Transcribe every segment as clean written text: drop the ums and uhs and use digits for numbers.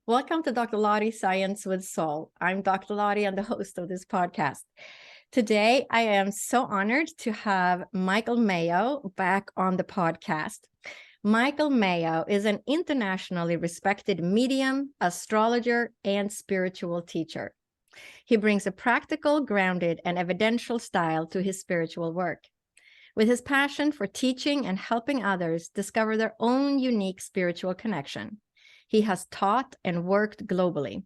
Welcome to Dr. Lotte Science with Soul. I'm Dr. Lotte and the host of this podcast. Today, I am so honored to have Michael Mayo back on the podcast. Michael Mayo is an internationally respected medium, astrologer, and spiritual teacher. He brings a practical, grounded, and evidential style to his spiritual work. With his passion for teaching and helping others discover their own unique spiritual connection, he has taught and worked globally.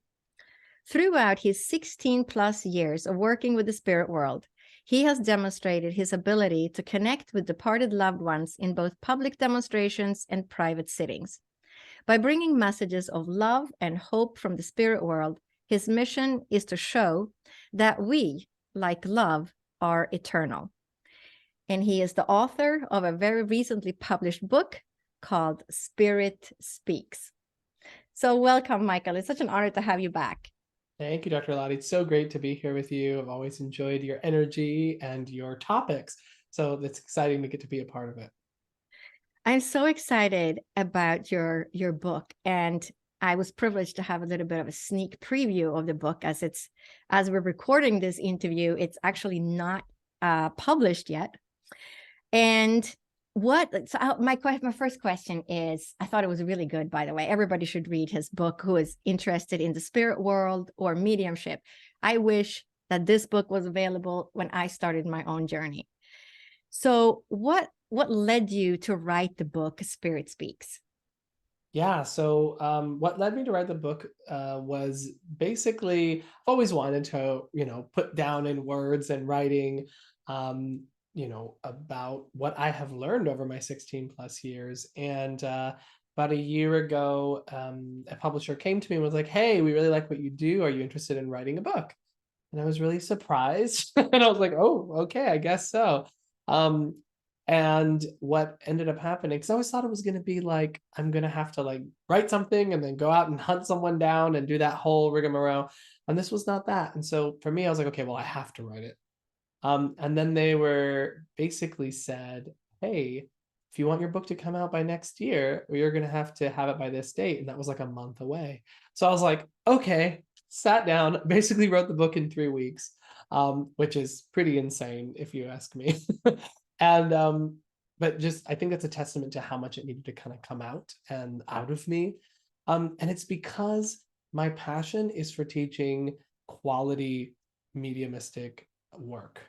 Throughout his 16 plus years of working with the spirit world, he has demonstrated his ability to connect with departed loved ones in both public demonstrations and private sittings. By bringing messages of love and hope from the spirit world, his mission is to show that we, like love, are eternal. And he is the author of a very recently published book called Spirit Speaks. So welcome, Michael. It's such an honor to have you back. Thank you, Dr. Lotte. It's so great to be here with you. I've always enjoyed your energy and your topics. So it's exciting to get to be a part of it. I'm so excited about your book. And I was privileged to have a little bit of a sneak preview of the book as we're recording this interview, it's actually not published yet. And my first question is, I thought it was really good, by the way. Everybody should read his book who is interested in the spirit world or mediumship. I wish that this book was available when I started my own journey. So what led you to write the book Spirit Speaks? Yeah, so what led me to write the book was basically, I've always wanted to, put down in words and writing, about what I have learned over my 16 plus years. And about a year ago, a publisher came to me and was like, "Hey, we really like what you do. Are you interested in writing a book?" And I was really surprised. And I was like, "Oh, okay, I guess so." And what ended up happening, because I always thought it was going to be like, I'm going to have to like write something and then go out and hunt someone down and do that whole rigmarole. And this was not that. And so for me, I was like, okay, well, I have to write it. And then they were basically said, hey, if you want your book to come out by next year, you're going to have it by this date. And that was like a month away. So I was like, okay, sat down, basically wrote the book in 3 weeks, which is pretty insane if you ask me. And but just I think that's a testament to how much it needed to kind of come out of me. And it's because my passion is for teaching quality mediumistic work.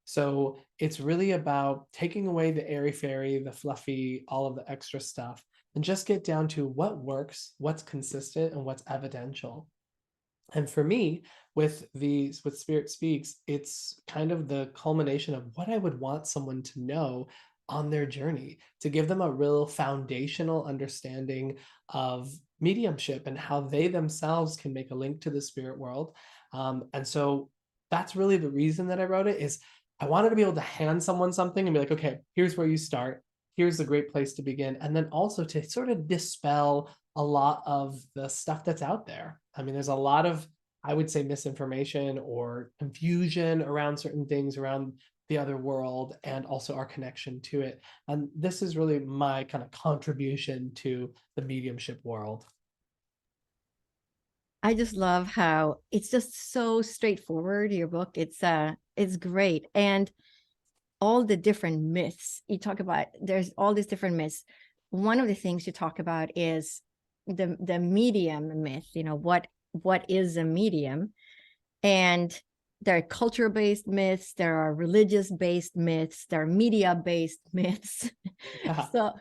So it's really about taking away the airy-fairy, the fluffy, all of the extra stuff, and just get down to what works, what's consistent, and what's evidential. And for me, with Spirit Speaks, it's kind of the culmination of what I would want someone to know on their journey, to give them a real foundational understanding of mediumship and how they themselves can make a link to the spirit world. And so that's really the reason that I wrote it, is I wanted to be able to hand someone something and be like, okay, here's where you start. Here's a great place to begin. And then also to sort of dispel a lot of the stuff that's out there. I mean, there's a lot of, I would say, misinformation or confusion around certain things around the other world and also our connection to it. And this is really my kind of contribution to the mediumship world. I just love how it's just so straightforward, your book. It's great. And all the different myths you talk about, there's all these different myths. One of the things you talk about is the medium myth, what is a medium? And there are culture-based myths, there are religious-based myths, there are media-based myths. Yeah. So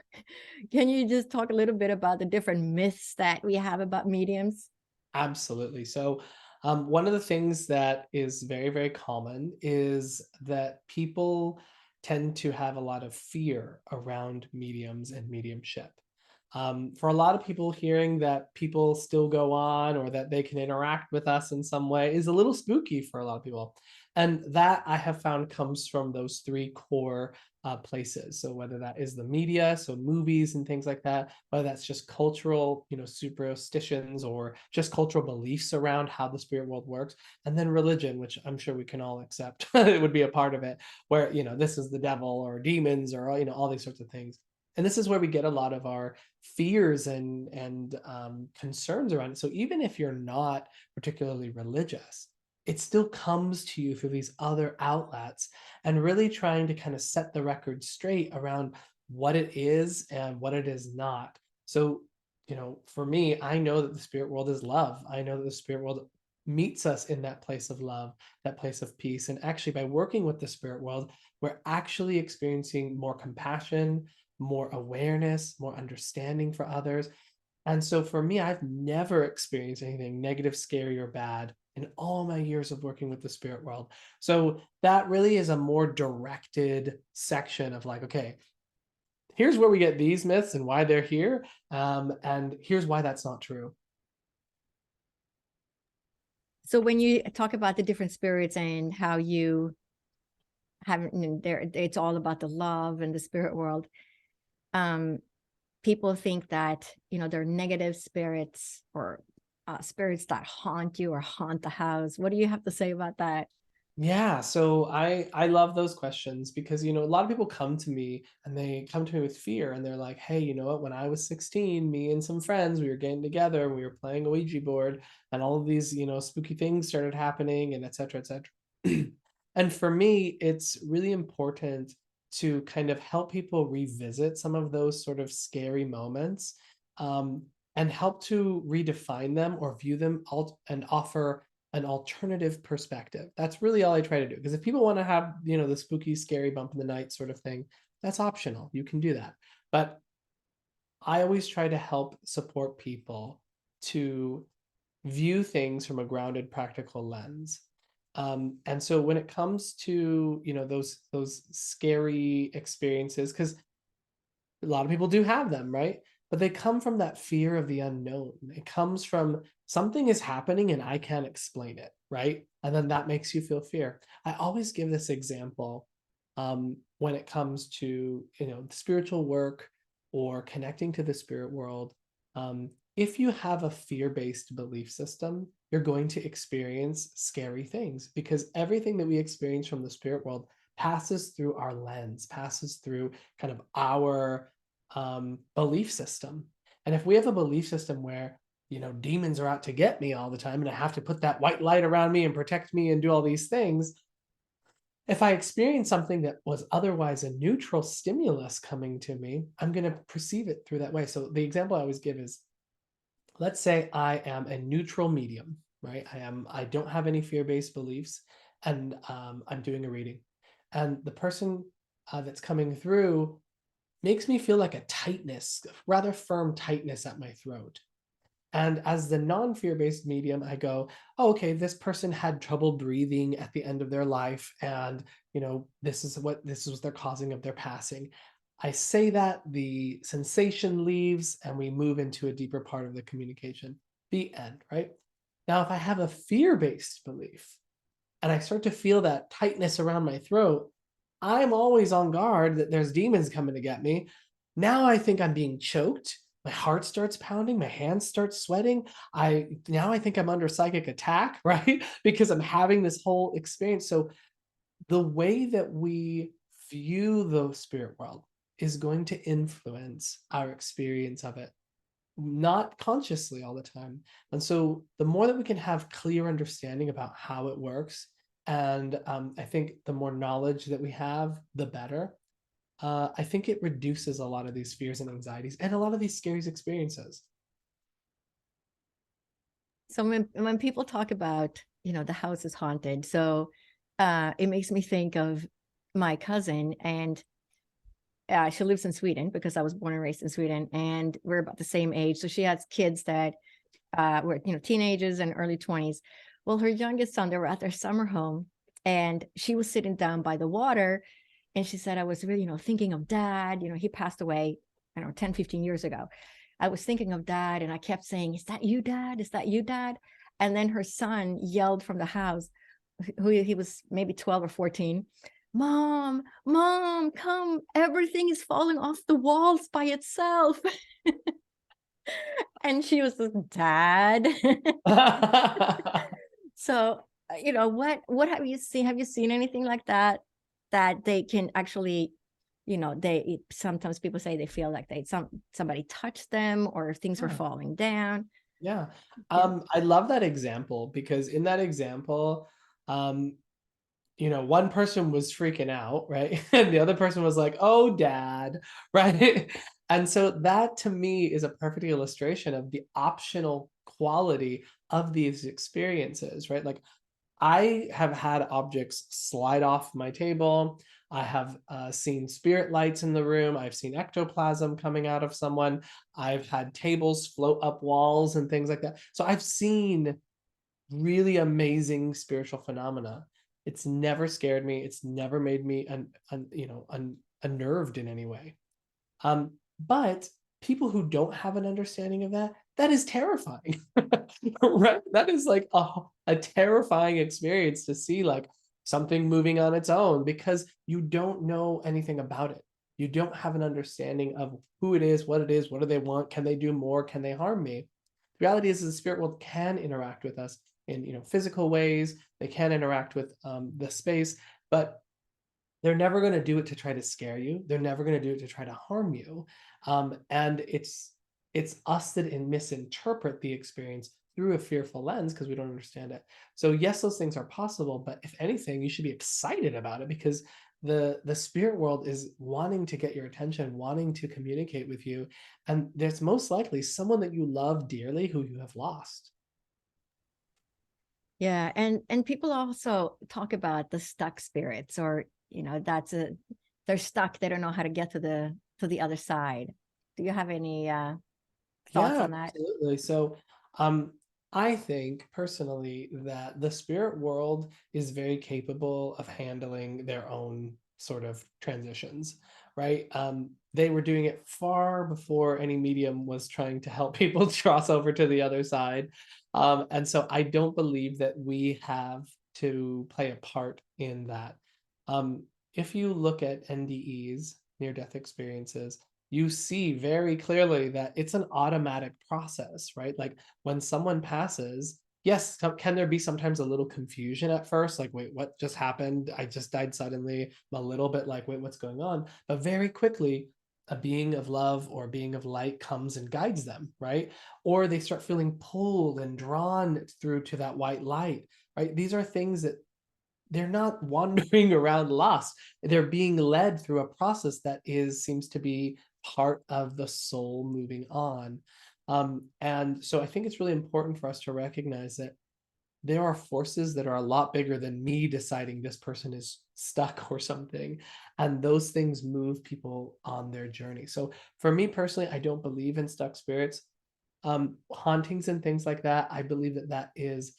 can you just talk a little bit about the different myths that we have about mediums? Absolutely. So, one of the things that is very, very common is that people tend to have a lot of fear around mediums and mediumship. For a lot of people, hearing that people still go on or that they can interact with us in some way is a little spooky for a lot of people. And that I have found comes from those three core places. So whether that is the media, so movies and things like that, whether that's just cultural, superstitions or just cultural beliefs around how the spirit world works, and then religion, which I'm sure we can all accept it would be a part of it, where, this is the devil or demons or, all these sorts of things. And this is where we get a lot of our fears and concerns around it. So even if you're not particularly religious, it still comes to you through these other outlets, and really trying to kind of set the record straight around what it is and what it is not. So, for me, I know that the spirit world is love. I know that the spirit world meets us in that place of love, that place of peace. And actually, by working with the spirit world, we're actually experiencing more compassion, more awareness, more understanding for others. And so for me, I've never experienced anything negative, scary, or bad in all my years of working with the spirit world. So that really is a more directed section of like, okay, here's where we get these myths and why they're here. And here's why that's not true. So when you talk about the different spirits and how you have there, it's all about the love and the spirit world. People think that, there are negative spirits or spirits that haunt you or haunt the house. What do you have to say about that? Yeah, so I love those questions because a lot of people come to me and they come to me with fear, and they're like, hey, you know what, when I was 16, me and some friends, we were getting together and we were playing a Ouija board, and all of these spooky things started happening, and et cetera, et cetera. And for me, it's really important to kind of help people revisit some of those sort of scary moments, and help to redefine them or view them and offer an alternative perspective. That's really all I try to do. Because if people want to have, the spooky, scary bump in the night sort of thing, that's optional. You can do that. But I always try to help support people to view things from a grounded, practical lens. And so when it comes to, those scary experiences, because a lot of people do have them, right? But they come from that fear of the unknown. It comes from something is happening and I can't explain it, right? And then that makes you feel fear. I always give this example when it comes to spiritual work or connecting to the spirit world. If you have a fear-based belief system, you're going to experience scary things, because everything that we experience from the spirit world passes through our lens, passes through kind of our belief system. And if we have a belief system where demons are out to get me all the time and I have to put that white light around me and protect me and do all these things, if I experience something that was otherwise a neutral stimulus coming to me, I'm going to perceive it through that way. So the example I always give is, let's say I am a neutral medium, right? I don't have any fear-based beliefs, and I'm doing a reading, and the person that's coming through makes me feel like a tightness, rather firm tightness at my throat. And as the non-fear-based medium, I go, oh, okay, this person had trouble breathing at the end of their life, and this is what their causing of their passing. I say that, the sensation leaves, and we move into a deeper part of the communication. The end, right? Now, if I have a fear-based belief and I start to feel that tightness around my throat, I'm always on guard that there's demons coming to get me. Now I think I'm being choked. My heart starts pounding, my hands start sweating. I think I'm under psychic attack, right? Because I'm having this whole experience. So the way that we view the spirit world is going to influence our experience of it, not consciously all the time. And so the more that we can have clear understanding about how it works, and I think the more knowledge that we have, the better. I think it reduces a lot of these fears and anxieties and a lot of these scary experiences. So when people talk about, the house is haunted, so it makes me think of my cousin, and she lives in Sweden because I was born and raised in Sweden, and we're about the same age. So she has kids that were, teenagers and early 20s. Well, her youngest son, they were at their summer home, and she was sitting down by the water, and she said, I was really, thinking of dad. He passed away, 10, 15 years ago. I was thinking of dad, and I kept saying, is that you, dad? Is that you, dad? And then her son yelled from the house, who he was maybe 12 or 14, Mom, come, everything is falling off the walls by itself. And she was like, Dad. So, what have you seen? Have you seen anything like that, that they can actually they sometimes people say they feel like somebody touched them or things were Yeah. falling down. Yeah. Yeah. I love that example because in that example, one person was freaking out, right? And the other person was like, "Oh, dad," right? And so that to me is a perfect illustration of the optional quality of these experiences, right? Like I have had objects slide off my table. I have seen spirit lights in the room. I've seen ectoplasm coming out of someone. I've had tables float up walls and things like that. So I've seen really amazing spiritual phenomena. It's never scared me. It's never made me unnerved in any way. But people who don't have an understanding of that, that is terrifying. Right? That is like a terrifying experience to see like something moving on its own because you don't know anything about it. You don't have an understanding of who it is, what do they want, can they do more, can they harm me? The reality is the spirit world can interact with us in physical ways. They can interact with the space, but they're never going to do it to try to scare you. They're never going to do it to try to harm you. And it's us that misinterpret the experience through a fearful lens because we don't understand it. So yes, those things are possible, but if anything, you should be excited about it because the spirit world is wanting to get your attention, wanting to communicate with you, and there's most likely someone that you love dearly who you have lost. Yeah, and people also talk about the stuck spirits, or they're stuck. They don't know how to get to the other side. Do you have any thoughts Yeah, on that? absolutely. So, I think personally that the spirit world is very capable of handling their own sort of transitions, right? They were doing it far before any medium was trying to help people cross over to the other side. And so I don't believe that we have to play a part in that. If you look at NDEs, near-death experiences, you see very clearly that it's an automatic process, right? Like when someone passes, yes, can there be sometimes a little confusion at first? Like, wait, what just happened? I just died suddenly. I'm a little bit like, wait, what's going on? But very quickly, a being of love or a being of light comes and guides them, right? Or they start feeling pulled and drawn through to that white light, right? These are things that they're not wandering around lost. They're being led through a process that seems to be part of the soul moving on. And so I think it's really important for us to recognize that there are forces that are a lot bigger than me deciding this person is stuck or something. And those things move people on their journey. So for me personally, I don't believe in stuck spirits. Hauntings and things like that, I believe that that is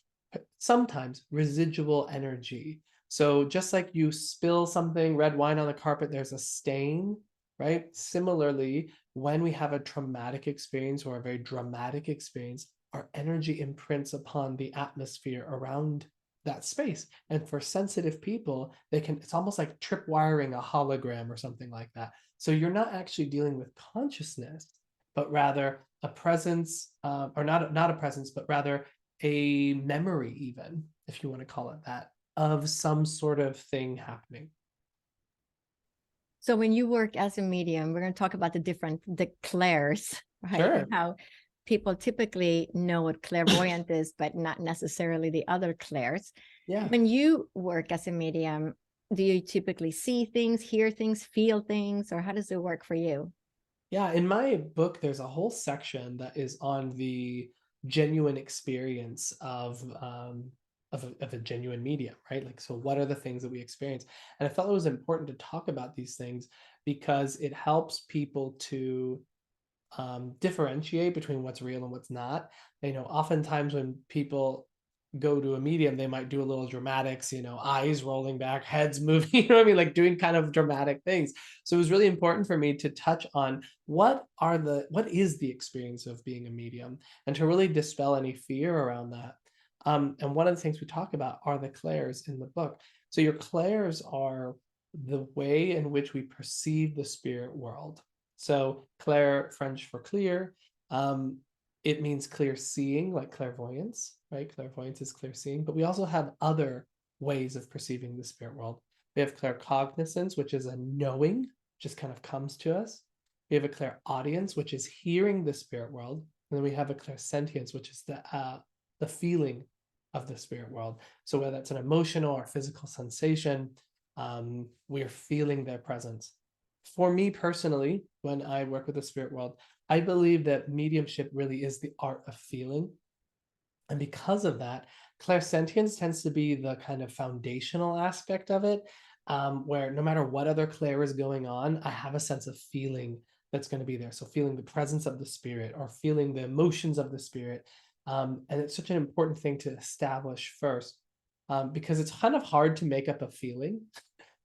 sometimes residual energy. So just like you spill something, red wine on the carpet, there's a stain, right? Similarly, when we have a traumatic experience or a very dramatic experience, our energy imprints upon the atmosphere around that space. And for sensitive people, it's almost like tripwiring a hologram or something like that. So you're not actually dealing with consciousness, but rather a presence, or not a presence, but rather a memory, even if you want to call it that, of some sort of thing happening. So when you work as a medium, we're going to talk about the clairs, right? Sure. And how people typically know what clairvoyant is, but not necessarily the other clairs. Yeah. When you work as a medium, do you typically see things, hear things, feel things, or how does it work for you? Yeah, in my book, there's a whole section that is on the genuine experience of a genuine medium, right? Like, so what are the things that we experience? And I felt it was important to talk about these things because it helps people to differentiate between what's real and what's not. Oftentimes when people go to a medium, they might do a little dramatics, eyes rolling back, heads moving, you know what I mean? Like doing kind of dramatic things. So it was really important for me to touch on what is the experience of being a medium and to really dispel any fear around that. And one of the things we talk about are the clairs in the book. So your clairs are the way in which we perceive the spirit world. So clair, French for clear, it means clear seeing, like clairvoyance, right? Clairvoyance is clear seeing, but we also have other ways of perceiving the spirit world. We have claircognizance, which is a knowing, just kind of comes to us. We have a clairaudience, which is hearing the spirit world. And then we have a clairsentience, which is the feeling of the spirit world. So whether that's an emotional or physical sensation, we're feeling their presence. For me personally, when I work with the spirit world, I believe that mediumship really is the art of feeling. And because of that, clairsentience tends to be the kind of foundational aspect of it, where no matter what other clair is going on, I have a sense of feeling that's going to be there. So feeling the presence of the spirit or feeling the emotions of the spirit. And it's such an important thing to establish first, because it's kind of hard to make up a feeling,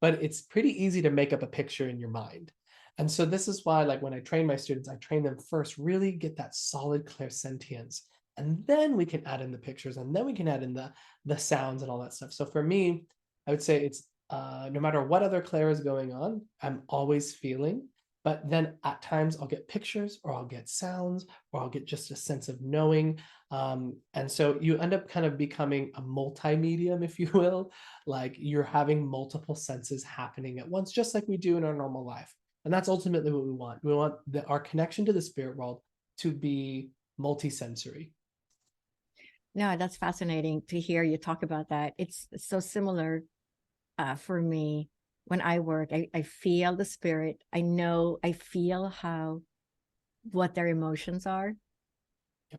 but it's pretty easy to make up a picture in your mind. And so this is why, like when I train my students, I train them first, really get that solid clairsentience. And then we can add in the pictures, and then we can add in the sounds and all that stuff. So for me, I would say it's no matter what other clair is going on, I'm always feeling. But then at times I'll get pictures, or I'll get sounds, or I'll get just a sense of knowing. And so you end up kind of becoming a multi-medium, if you will, like you're having multiple senses happening at once, just like we do in our normal life. And that's ultimately what we want. We want our connection to the spirit world to be multisensory. No, that's fascinating to hear you talk about that. It's so similar for me when I work. I feel the spirit. I feel what their emotions are.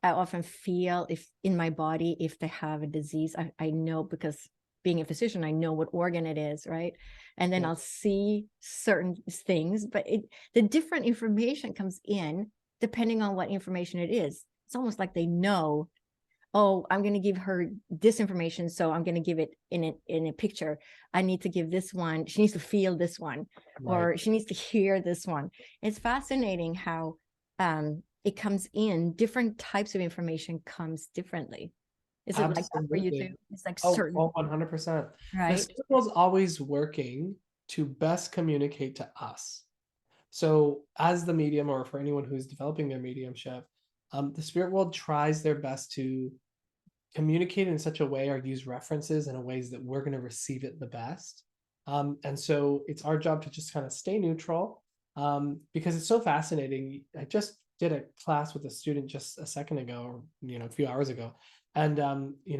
I often feel if in my body, if they have a disease, I know, because being a physician, I know what organ it is, right? And then I'll see certain things, but the different information comes in depending on what information it is. It's almost like they know, oh, I'm going to give her this information, so I'm going to give it in a picture. I need to give this one. She needs to feel this one, or she needs to hear this one. It's fascinating how it comes in. Different types of information comes differently. Is it like that for you too? It's like certain. 100%. Right. The spirit world's always working to best communicate to us. So as the medium, or for anyone who's developing their mediumship, the spirit world tries their best to communicate in such a way, or use references in a ways that we're going to receive it the best. And so it's our job to just kind of stay neutral, because it's so fascinating. I just did a class with a student just a second ago, or a few hours ago, and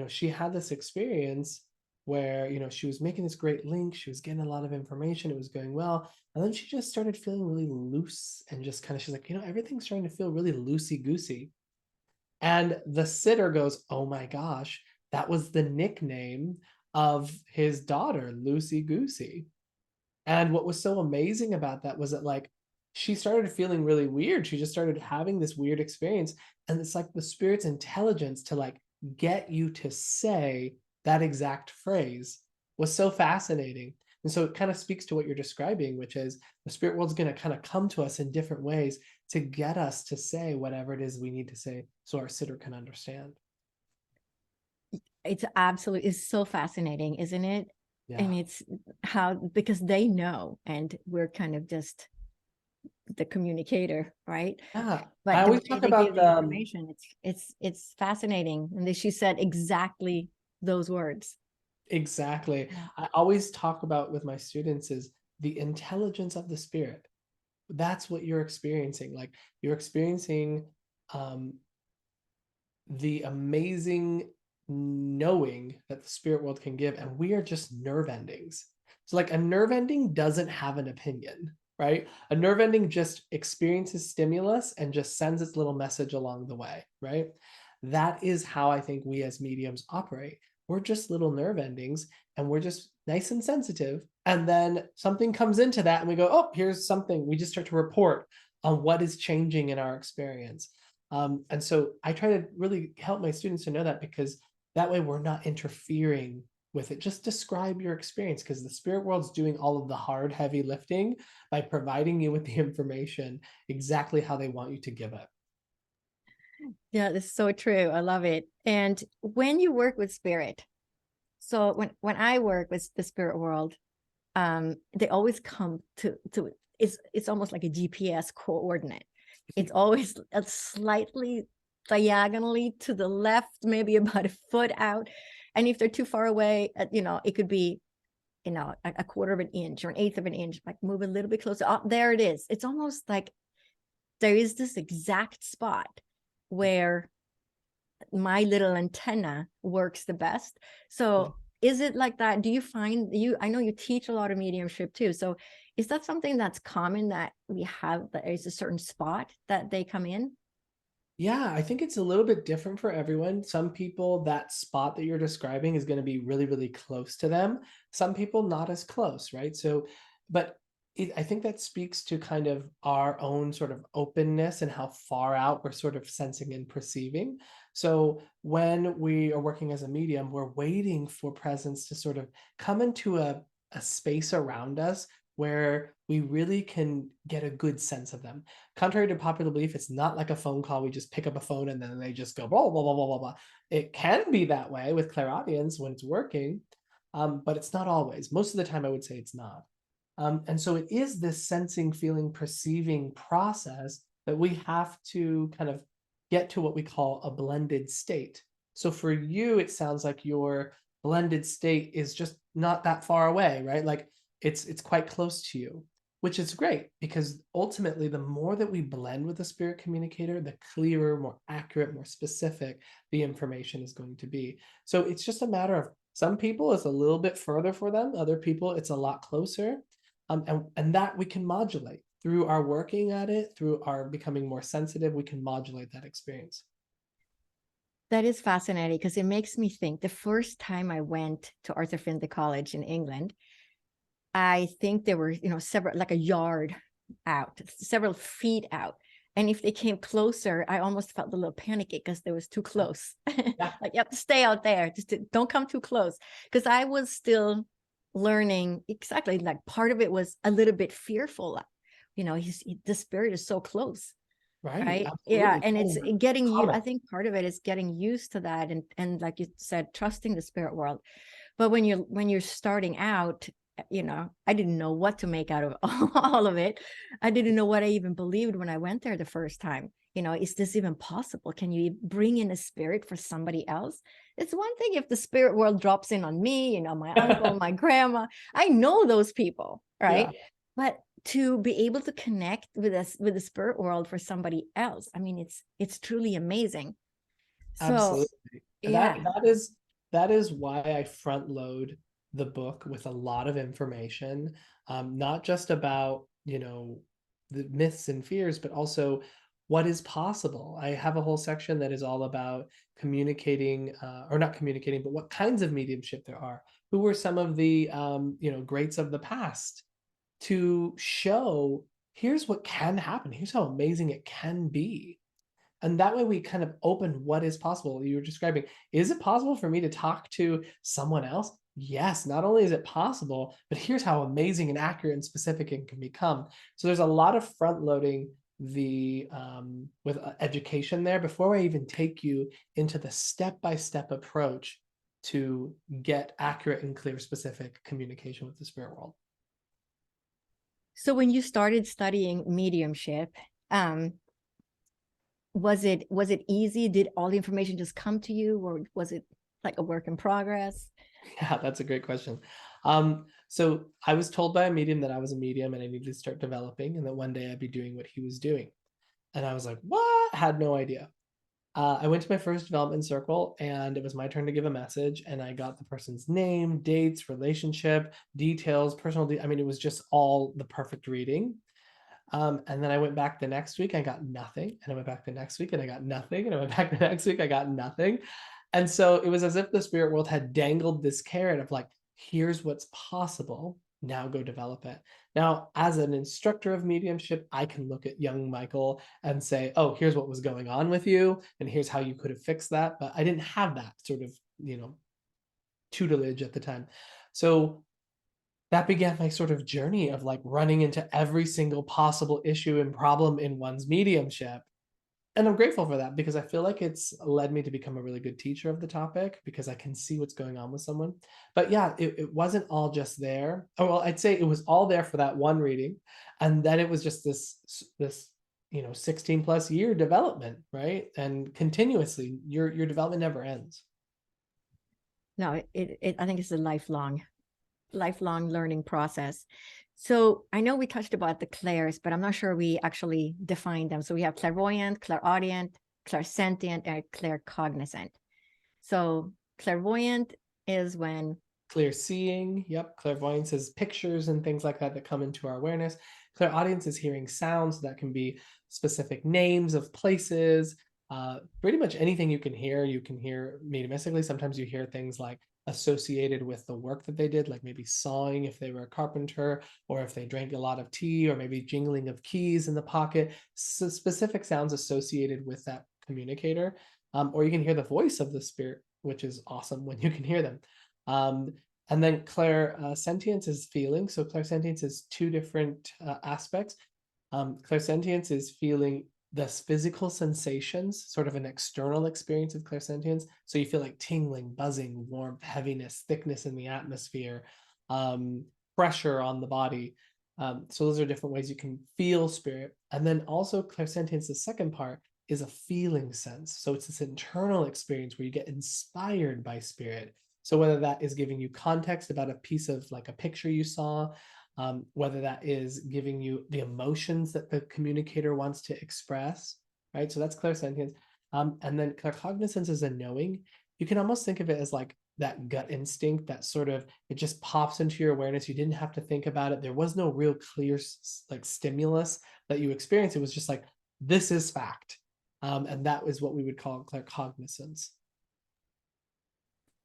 she had this experience where she was making this great link, she was getting a lot of information, it was going well, and then she just started feeling really loose, and just kind of, she's like, everything's starting to feel really loosey goosey. And the sitter goes, oh my gosh, that was the nickname of his daughter, Loosey Goosey. And what was so amazing about that was that, like, she started feeling really weird. She just started having this weird experience. And it's like the spirit's intelligence to like get you to say that exact phrase was so fascinating. And so it kind of speaks to what you're describing, which is the spirit world's going to kind of come to us in different ways to get us to say whatever it is we need to say so our sitter can understand. It's so fascinating, isn't it? Yeah. And it's because they know, and we're kind of just the communicator, right? Yeah. But I the always way talk they about give the information, it's fascinating. And she said exactly those words. Exactly. I always talk about with my students is the intelligence of the spirit. That's what you're experiencing. Like you're experiencing the amazing knowing that the spirit world can give, and we are just nerve endings. So like a nerve ending doesn't have an opinion, right? A nerve ending just experiences stimulus and just sends its little message along the way, right? That is how I think we as mediums operate. We're just little nerve endings, and we're just nice and sensitive, and then something comes into that and we go, oh, here's something. We just start to report on what is changing in our experience. And so I try to really help my students to know that, because that way we're not interfering with it. Just describe your experience, because the spirit world's doing all of the hard, heavy lifting by providing you with the information exactly how they want you to give it. Yeah, that's so true. I love it. And when you work with spirit, so when I work with the spirit world, they always come to it's almost like a GPS coordinate. It's always a slightly diagonally to the left, maybe about a foot out. And if they're too far away, it could be a quarter of an inch or an eighth of an inch, like move a little bit closer. Oh, there it is. It's almost like there is this exact spot where my little antenna works the best. So is it like that? Do you find I know you teach a lot of mediumship too. So is that something that's common, that we have, that there's a certain spot that they come in? Yeah, I think it's a little bit different for everyone. Some people, that spot that you're describing is going to be really, really close to them. Some people, not as close, right? So, but I think that speaks to kind of our own sort of openness and how far out we're sort of sensing and perceiving. So when we are working as a medium, we're waiting for presence to sort of come into a space around us where we really can get a good sense of them. Contrary to popular belief, it's not like a phone call. We just pick up a phone and then they just go blah, blah, blah, blah, blah, blah. It can be that way with clairaudience when it's working, but it's not always. Most of the time, I would say it's not. And so it is this sensing, feeling, perceiving process that we have to kind of get to what we call a blended state. So for you, it sounds like your blended state is just not that far away, right? Like it's quite close to you, which is great, because ultimately the more that we blend with the spirit communicator, the clearer, more accurate, more specific the information is going to be. So it's just a matter of, some people it's a little bit further for them, other people it's a lot closer. And that we can modulate through our working at it, through our becoming more sensitive. We can modulate that experience. That is fascinating, because it makes me think, the first time I went to Arthur Findlay College in England, I think there were, several, like a yard out, several feet out. And if they came closer, I almost felt a little panicky because they was too close. Yeah. Like, you have to stay out there. Just don't come too close. Because I was still learning, exactly, like part of it was a little bit fearful. The spirit is so close. Right. Right. Yeah. Absolutely. And it's getting you, I Common. think part of it is getting used to that. And like you said, trusting the spirit world. But when you're starting out, I didn't know what to make out of all of it. I didn't know what I even believed when I went there the first time. Is this even possible? Can you bring in a spirit for somebody else? It's one thing if the spirit world drops in on me, my uncle, my grandma. I know those people, right? Yeah. But to be able to connect with us, with the spirit world, for somebody else, I mean, it's truly amazing. So Absolutely. And yeah. that is why I front load the book with a lot of information, not just about, the myths and fears, but also what is possible. I have a whole section that is all about communicating, or not communicating, but what kinds of mediumship there are. Who were some of the, greats of the past, to show here's what can happen. Here's how amazing it can be. And that way we kind of open what is possible. You were describing, is it possible for me to talk to someone else? Yes, not only is it possible, but here's how amazing and accurate and specific it can become. So there's a lot of front loading the with education there before I even take you into the step-by-step approach to get accurate and clear, specific communication with the spirit world. So when you started studying mediumship, was it easy? Did all the information just come to you, or was it like a work in progress? Yeah, that's a great question. So I was told by a medium that I was a medium and I needed to start developing, and that one day I'd be doing what he was doing. And I was like, what? Had no idea. I went to my first development circle and it was my turn to give a message, and I got the person's name, dates, relationship, details, I mean, it was just all the perfect reading. And then I went back the next week, I got nothing. And I went back the next week and I got nothing. And I went back the next week, I got nothing. And so it was as if the spirit world had dangled this carrot of like, here's what's possible. Now go develop it. Now, as an instructor of mediumship, I can look at young Michael and say, oh, here's what was going on with you, and here's how you could have fixed that. But I didn't have that sort of, tutelage at the time. So that began my sort of journey of like running into every single possible issue and problem in one's mediumship. And I'm grateful for that, because I feel like it's led me to become a really good teacher of the topic, because I can see what's going on with someone. But yeah, it wasn't all just there. Oh, well, I'd say it was all there for that one reading. And then it was just this 16 plus year development, right? And continuously, your development never ends. No, I think it's a lifelong lifelong learning process. So I know we touched about the clairs, but I'm not sure we actually defined them. So we have clairvoyant, clairaudient, clairsentient, and claircognizant. So clairvoyant is when Clear seeing, yep. Clairvoyance is pictures and things like that that come into our awareness. Clairaudience is hearing sounds that can be specific names of places. Pretty much anything you can hear mediumistically. Sometimes you hear things like associated with the work that they did, like maybe sawing if they were a carpenter, or if they drank a lot of tea, or maybe jingling of keys in the pocket. So specific sounds associated with that communicator. Or you can hear the voice of the spirit, which is awesome when you can hear them. And then clairsentience is feeling. So clairsentience is two different aspects. Clairsentience is feeling the physical sensations, sort of an external experience of clairsentience. So you feel like tingling, buzzing, warmth, heaviness, thickness in the atmosphere, pressure on the body. So those are different ways you can feel spirit. And then also clairsentience, the second part, is a feeling sense. So it's this internal experience where you get inspired by spirit. So whether that is giving you context about a piece of like a picture you saw, whether that is giving you the emotions that the communicator wants to express, right? So that's clairsentience. And then claircognizance is a knowing. You can almost think of it as like that gut instinct that sort of, it just pops into your awareness. You didn't have to think about it. There was no real clear like stimulus that you experienced. It was just like, this is fact. And that is what we would call claircognizance.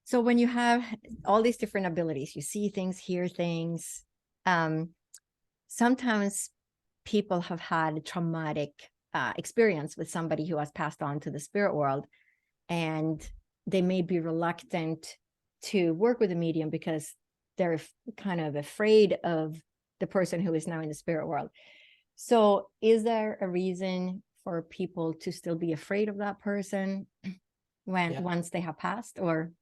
So when you have all these different abilities, you see things, hear things, sometimes people have had a traumatic experience with somebody who has passed on to the spirit world, and they may be reluctant to work with a medium because they're kind of afraid of the person who is now in the spirit world. So is there a reason for people to still be afraid of that person once they have passed? Or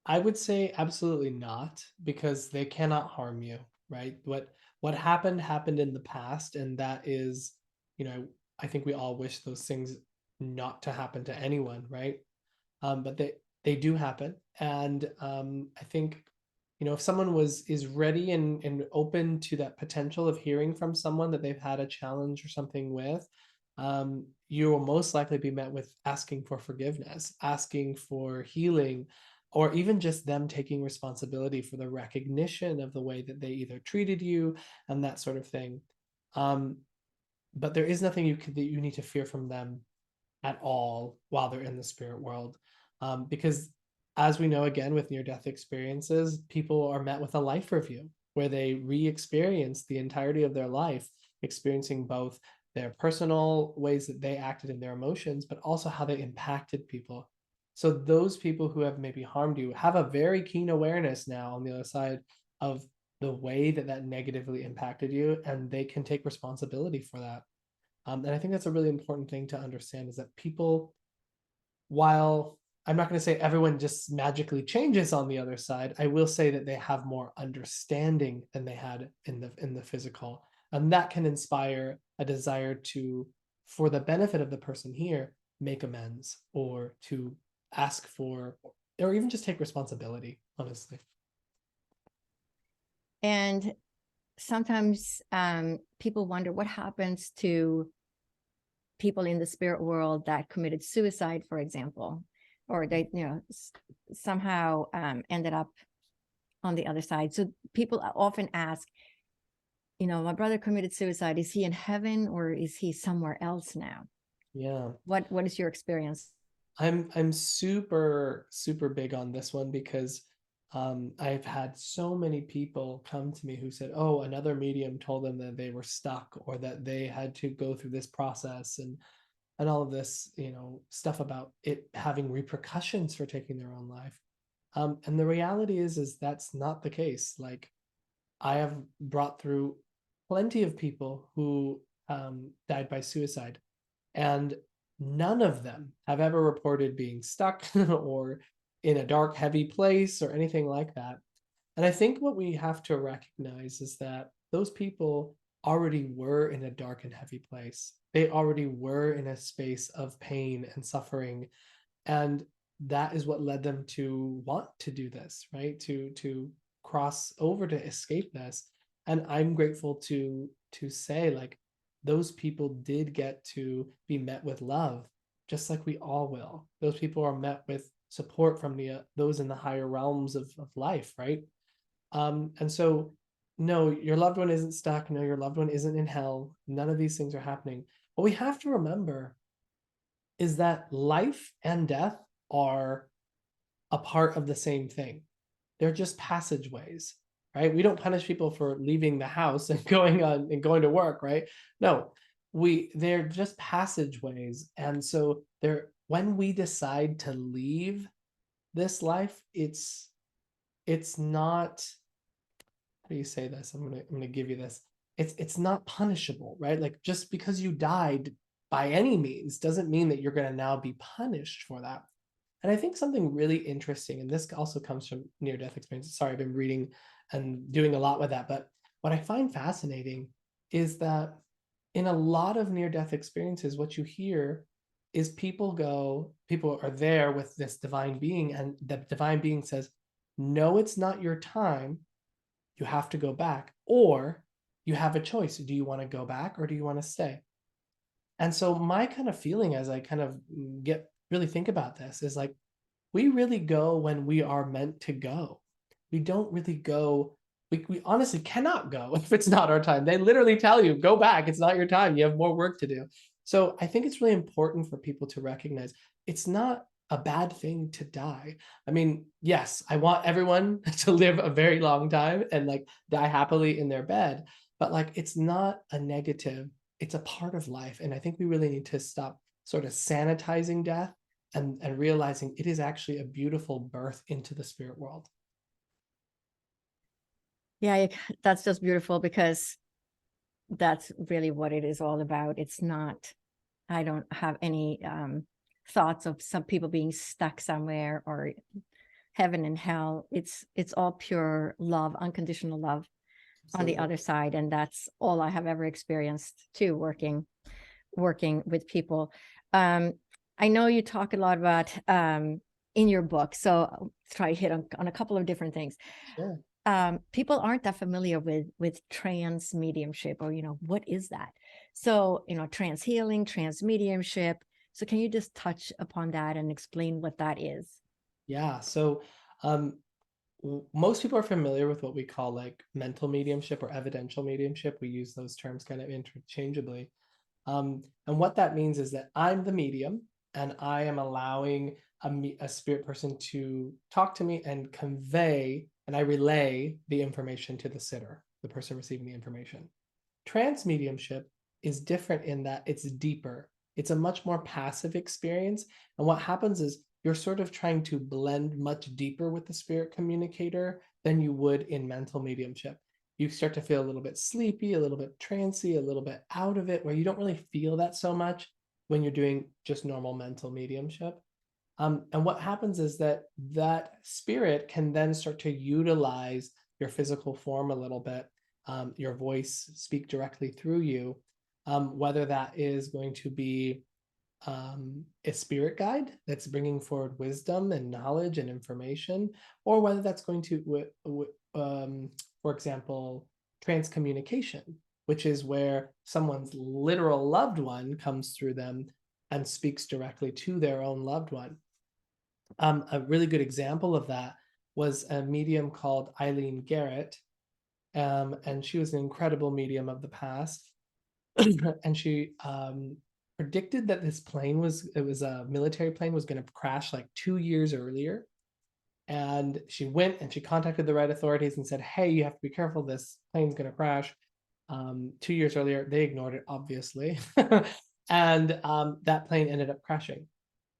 I would say absolutely not, because they cannot harm you, right? What happened in the past, and that is, I think we all wish those things not to happen to anyone, right? But they do happen, and I think, if someone is ready and open to that potential of hearing from someone that they've had a challenge or something with, you will most likely be met with asking for forgiveness, asking for healing, or even just them taking responsibility for the recognition of the way that they either treated you and that sort of thing. But there is nothing that you need to fear from them at all while they're in the spirit world. Because as we know, again, with near-death experiences, people are met with a life review where they re-experience the entirety of their life, experiencing both their personal ways that they acted in their emotions, but also how they impacted people. So those people who have maybe harmed you have a very keen awareness now on the other side of the way that that negatively impacted you, and they can take responsibility for that. And I think that's a really important thing to understand, is that people, while I'm not going to say everyone just magically changes on the other side, I will say that they have more understanding than they had in the physical. And that can inspire a desire to, for the benefit of the person here, make amends, or to ask for, or even just take responsibility, honestly. and sometimes people wonder what happens to people in the spirit world that committed suicide, for example, or they somehow ended up on the other side. So people often ask, my brother committed suicide, is he in heaven or is he somewhere else now? Yeah. What is your experience? I'm super big on this one, because I've had so many people come to me who said, oh, another medium told them that they were stuck, or that they had to go through this process, and all of this, stuff about it having repercussions for taking their own life. And the reality is that's not the case. Like, I have brought through plenty of people who died by suicide, and none of them have ever reported being stuck or in a dark, heavy place or anything like that. And I think what we have to recognize is that those people already were in a dark and heavy place. They already were in a space of pain and suffering. And that is what led them to want to do this, right? To cross over to escape this. And I'm grateful to say, like, those people did get to be met with love, just like we all will. Those people are met with support from those in the higher realms of life, right? And so, no, your loved one isn't stuck. No, your loved one isn't in hell. None of these things are happening. What we have to remember is that life and death are a part of the same thing. They're just passageways, right? We don't punish people for leaving the house and going to work, right? No, they're just passageways. And so when we decide to leave this life, it's not, how do you say this? I'm gonna give you this. It's not punishable, right? Like, just because you died by any means doesn't mean that you're going to now be punished for that. And I think something really interesting, and this also comes from near-death experiences. Sorry, I've been reading and doing a lot with that. But what I find fascinating is that in a lot of near-death experiences, what you hear is people are there with this divine being, and the divine being says, no, it's not your time. You have to go back, or you have a choice. Do you want to go back or do you want to stay? And so my kind of feeling as I kind of really think about this is like, we really go when we are meant to go. We don't really go. We honestly cannot go if it's not our time. They literally tell you, go back. It's not your time. You have more work to do. So I think it's really important for people to recognize it's not a bad thing to die. I mean, yes, I want everyone to live a very long time and like die happily in their bed, but like, it's not a negative. It's a part of life. And I think we really need to stop sort of sanitizing death and realizing it is actually a beautiful birth into the spirit world. Yeah, that's just beautiful, because that's really what it is all about. It's not, I don't have any thoughts of some people being stuck somewhere or heaven and hell. It's all pure love, unconditional love. Absolutely. On the other side. And that's all I have ever experienced too, working with people. I know you talk a lot about in your book, so I'll try to hit on a couple of different things. Sure. People aren't that familiar with trance mediumship, or what is that? So trance healing, trance mediumship. So can you just touch upon that and explain what that is? Yeah. So most people are familiar with what we call like mental mediumship or evidential mediumship. We use those terms kind of interchangeably. And what that means is that I'm the medium and I am allowing a spirit person to talk to me and convey, and I relay the information to the sitter, the person receiving the information. Trance mediumship is different in that it's deeper. It's a much more passive experience. And what happens is you're sort of trying to blend much deeper with the spirit communicator than you would in mental mediumship. You start to feel a little bit sleepy, a little bit trancy, a little bit out of it, where you don't really feel that so much when you're doing just normal mental mediumship. And what happens is that spirit can then start to utilize your physical form a little bit, your voice, speak directly through you, whether that is going to be a spirit guide that's bringing forward wisdom and knowledge and information, or whether that's going to, for example, transcommunication, which is where someone's literal loved one comes through them and speaks directly to their own loved one. A really good example of that was a medium called Eileen Garrett, and she was an incredible medium of the past. And she predicted that this plane was a military plane, was going to crash like 2 years earlier. And she went and she contacted the right authorities and said, hey, you have to be careful, this plane's going to crash. 2 years earlier, they ignored it, obviously. And that plane ended up crashing.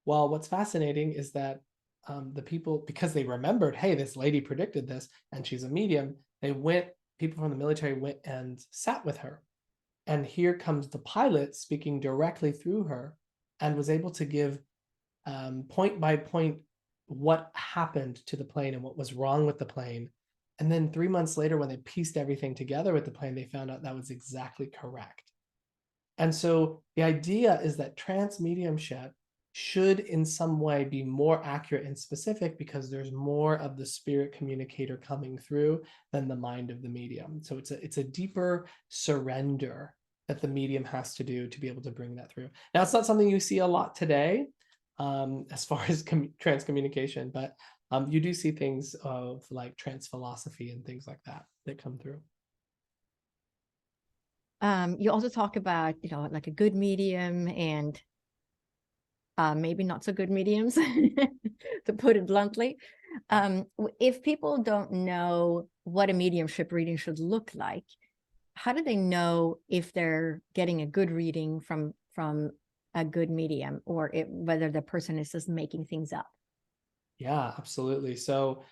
Well, what's fascinating is that the people, because they remembered, hey, this lady predicted this and she's a medium, people from the military went and sat with her. And here comes the pilot speaking directly through her and was able to give point by point what happened to the plane and what was wrong with the plane. And then 3 months later, when they pieced everything together with the plane, they found out that was exactly correct. And so the idea is that trance mediumship should in some way be more accurate and specific because there's more of the spirit communicator coming through than the mind of the medium. So it's a deeper surrender that the medium has to do to be able to bring that through. Now, it's not something you see a lot today as far as transcommunication, but you do see things of like trance philosophy and things like that that come through. You also talk about, like a good medium and maybe not so good mediums, to put it bluntly. If people don't know what a mediumship reading should look like, how do they know if they're getting a good reading from a good medium, or whether the person is just making things up? Yeah, absolutely. So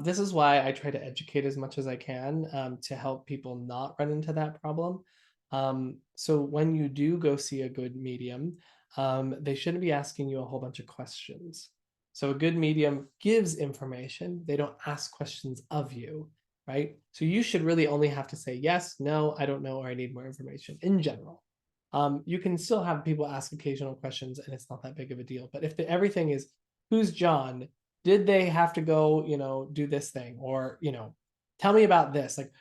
this is why I try to educate as much as I can to help people not run into that problem. So when you do go see a good medium, they shouldn't be asking you a whole bunch of questions. So a good medium gives information. They don't ask questions of you, right? So you should really only have to say yes, no, I don't know, or I need more information in general. You can still have people ask occasional questions and it's not that big of a deal. But if everything is, who's John? Did they have to go, do this thing? Or, tell me about this. Like,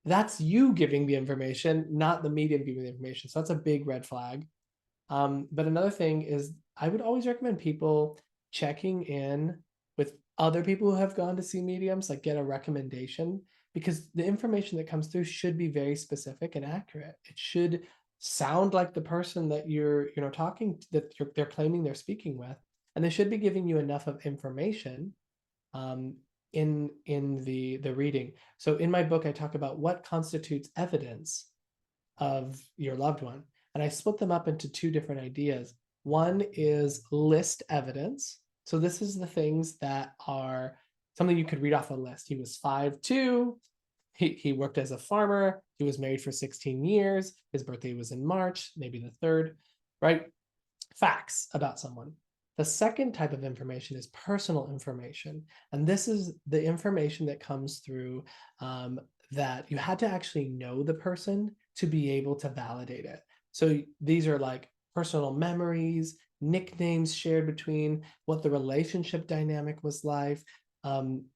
that's you giving the information, not the medium giving the information. So that's a big red flag. But another thing is I would always recommend people checking in with other people who have gone to see mediums, like get a recommendation, because the information that comes through should be very specific and accurate. It should sound like the person that you're, talking to, that they're claiming they're speaking with, and they should be giving you enough of information in the reading. So in my book, I talk about what constitutes evidence of your loved one. And I split them up into two different ideas. One is list evidence. So this is the things that are something you could read off a list. He was 5'2". He worked as a farmer. He was married for 16 years. His birthday was in March, maybe the 3rd, right? Facts about someone. The second type of information is personal information. And this is the information that comes through that you had to actually know the person to be able to validate it. So these are like personal memories, nicknames shared between, what the relationship dynamic was like,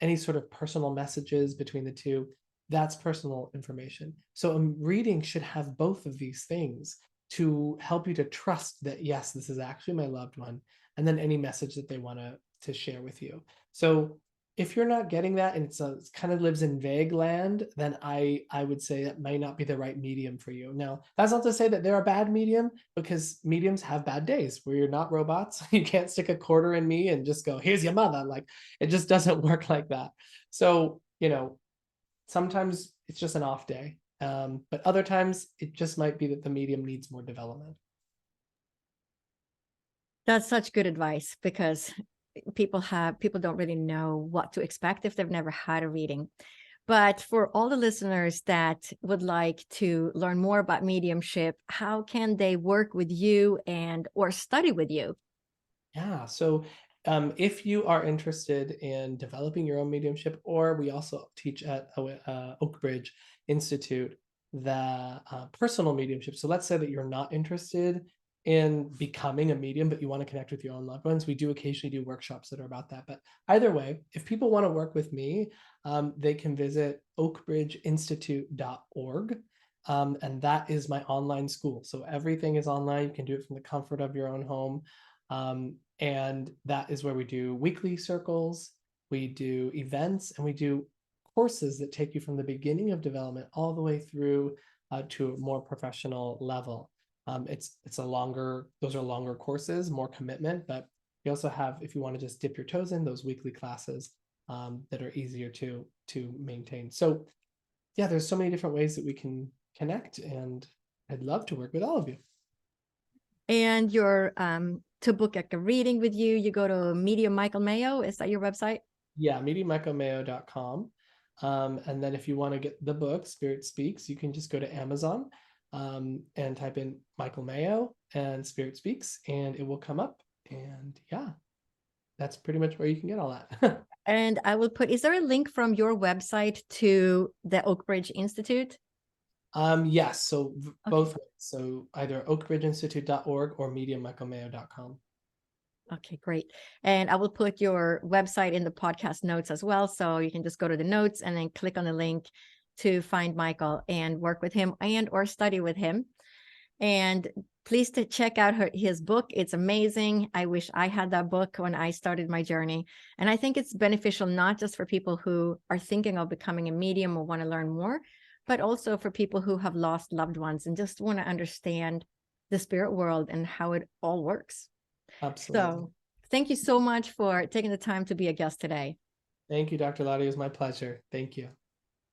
any sort of personal messages between the two. That's personal information. So a reading should have both of these things to help you to trust that, yes, this is actually my loved one, and then any message that they want to share with you. So if you're not getting that and it's kind of lives in vague land, then I would say that may not be the right medium for you. Now, that's not to say that they're a bad medium, because mediums have bad days. We're not robots. You can't stick a quarter in me and just go, here's your mother. Like, it just doesn't work like that. So, sometimes it's just an off day. But other times it just might be that the medium needs more development. That's such good advice, because people don't really know what to expect if they've never had a reading. But for all the listeners that would like to learn more about mediumship, how can they work with you or study with you? Yeah, so if you are interested in developing your own mediumship, or we also teach at Oakbridge Institute the personal mediumship. So let's say that you're not interested in becoming a medium, but you want to connect with your own loved ones. We do occasionally do workshops that are about that. But either way, if people want to work with me, they can visit oakbridgeinstitute.org. And that is my online school. So everything is online. You can do it from the comfort of your own home. And that is where we do weekly circles, we do events, and we do courses that take you from the beginning of development all the way through to a more professional level. Those are longer courses, more commitment, but we also have, if you want to just dip your toes in, those weekly classes that are easier to maintain. So yeah, there's so many different ways that we can connect, and I'd love to work with all of you. And to book a reading with you, you go to Medium Michael Mayo. Is that your website? Yeah, mediummichaelmayo.com. And then if you want to get the book, Spirit Speaks, you can just go to Amazon and type in Michael Mayo and Spirit Speaks, and it will come up. And yeah, that's pretty much where you can get all that. And I will is there a link from your website to the Oakbridge Institute? Yes, so Okay. both ways. So either oakbridgeinstitute.org or mediummichaelmayo.com. Okay, great. And I will put your website in the podcast notes as well. So you can just go to the notes and then click on the link to find Michael and work with him and or study with him. And please to check out his book. It's amazing. I wish I had that book when I started my journey. And I think it's beneficial not just for people who are thinking of becoming a medium or want to learn more, but also for people who have lost loved ones and just want to understand the spirit world and how it all works. Absolutely. So thank you so much for taking the time to be a guest today. Thank you, Dr. Lotte. It was my pleasure. Thank you.